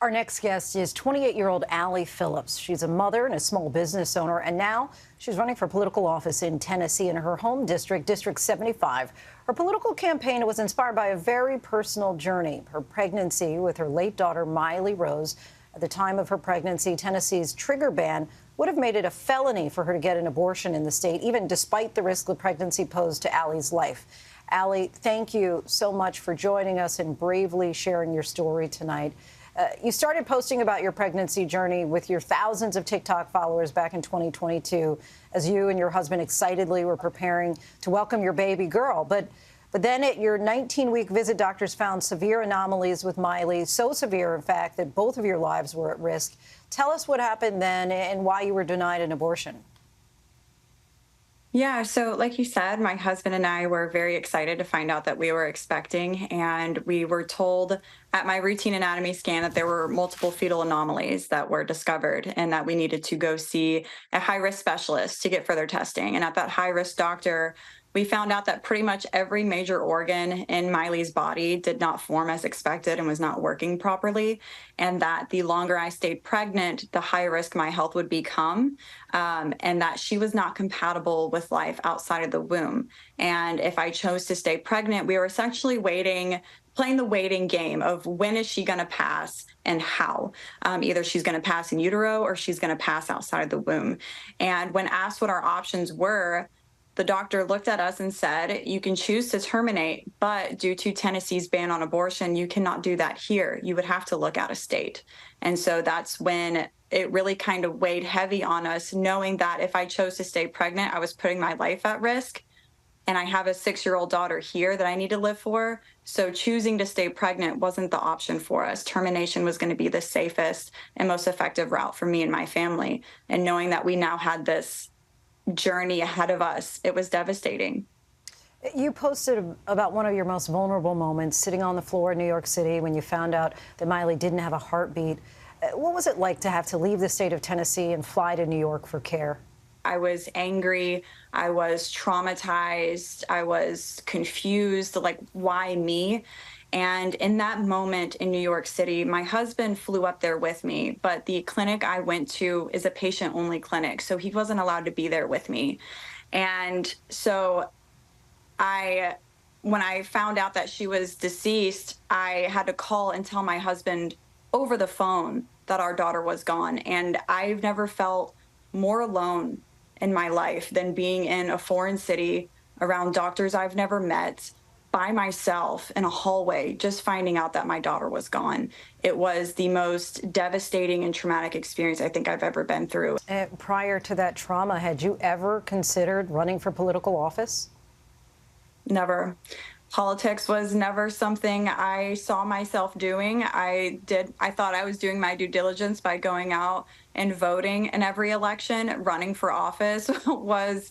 Our next guest is 28-year-old Allie Phillips. She's a mother and a small business owner, and now she's running for political office in Tennessee in her home district, District 75. Her political campaign was inspired by a very personal journey, her pregnancy with her late daughter, Miley Rose. At the time of her pregnancy, Tennessee's trigger ban would have made it a felony for her to get an abortion in the state, even despite the risk the pregnancy posed to Allie's life. Allie, thank you so much for joining us and bravely sharing your story tonight. You started posting about your pregnancy journey with your thousands of TikTok followers back in 2022 as you and your husband excitedly were preparing to welcome your baby girl. But then at your 19-week visit, doctors found severe anomalies with Miley, so severe, in fact, that both of your lives were at risk. Tell us what happened then and why you were denied an abortion. Yeah, so like you said, my husband and I were very excited to find out that we were expecting, and we were told at my routine anatomy scan that there were multiple fetal anomalies that were discovered and that we needed to go see a high-risk specialist to get further testing. And at that high-risk doctor, we found out that pretty much every major organ in Miley's body did not form as expected and was not working properly, and that the longer I stayed pregnant, the higher risk my health would become, and that she was not compatible with life outside of the womb. And if I chose to stay pregnant, we were essentially playing the waiting game of when is she going to pass and how. Either she's going to pass in utero or she's going to pass outside of the womb. And when asked what our options were, the doctor looked at us and said, you can choose to terminate, but due to Tennessee's ban on abortion, you cannot do that here. You would have to look out of state. And so that's when it really kind of weighed heavy on us, knowing that if I chose to stay pregnant, I was putting my life at risk. And I have a 6-year-old daughter here that I need to live for. So choosing to stay pregnant wasn't the option for us. Termination was going to be the safest and most effective route for me and my family. And knowing that we now had this journey ahead of us, it was devastating. You posted about one of your most vulnerable moments, sitting on the floor in New York City when you found out that Miley didn't have a heartbeat. What was it like to have to leave the state of Tennessee and fly to New York for care? I was angry, I was traumatized, I was confused, like, why me? And in that moment in New York City, my husband flew up there with me, but the clinic I went to is a patient-only clinic, so he wasn't allowed to be there with me. And so when I found out that she was deceased, I had to call and tell my husband over the phone that our daughter was gone. And I've never felt more alone in my life than being in a foreign city around doctors I've never met, by myself in a hallway, just finding out that my daughter was gone. It was the most devastating and traumatic experience I think I've ever been through. Prior to that trauma, had you ever considered running for political office? Never. Politics was never something I saw myself doing. I thought I was doing my due diligence by going out and voting in every election. Running for office was,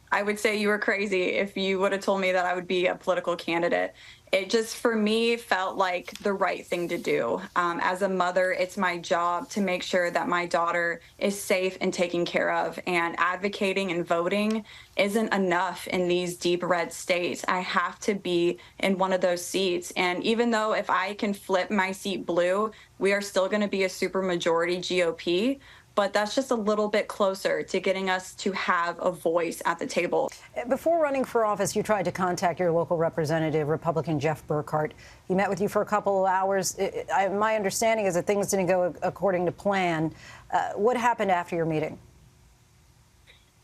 I would say you were crazy if you would have told me that I would be a political candidate. It just, for me, felt like the right thing to do. As a mother, it's my job to make sure that my daughter is safe and taken care of. And advocating and voting isn't enough in these deep red states. I have to be in one of those seats. And even though if I can flip my seat blue, we are still going to be a supermajority GOP. But that's just a little bit closer to getting us to have a voice at the table. Before running for office, you tried to contact your local representative, Republican Jeff Burkhart. He met with you for a couple of hours. My understanding is that things didn't go according to plan. What happened after your meeting?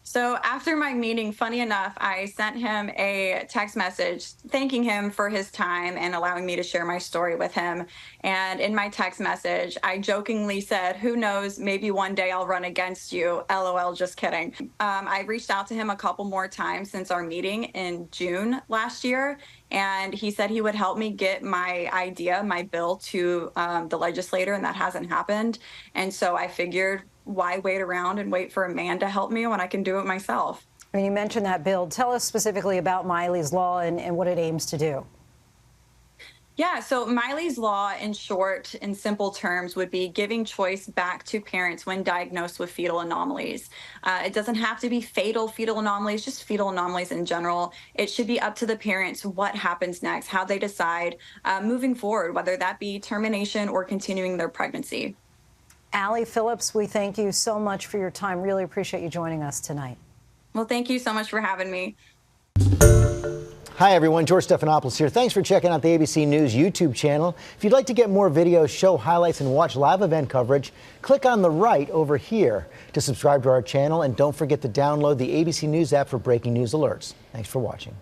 So after my meeting, funny enough, I sent him a text message thanking him for his time and allowing me to share my story with him. And in my text message, I jokingly said, who knows, maybe one day I'll run against you. LOL, just kidding. I reached out to him a couple more times since our meeting in June last year. And he said he would help me get my bill to the legislator, and that hasn't happened. And so I figured, why wait around and wait for a man to help me when I can do it myself? I mean, you mentioned that bill. Tell us specifically about Miley's Law and what it aims to do. Yeah, so Miley's Law, in short, in simple terms, would be giving choice back to parents when diagnosed with fetal anomalies. It doesn't have to be fatal fetal anomalies, just fetal anomalies in general. It should be up to the parents what happens next, how they decide moving forward, whether that be termination or continuing their pregnancy. Allie Phillips, we thank you so much for your time. Really appreciate you joining us tonight. Well, thank you so much for having me. Hi, everyone. George Stephanopoulos here. Thanks for checking out the ABC News YouTube channel. If you'd like to get more videos, show highlights, and watch live event coverage, click on the right over here to subscribe to our channel. And don't forget to download the ABC News app for breaking news alerts. Thanks for watching.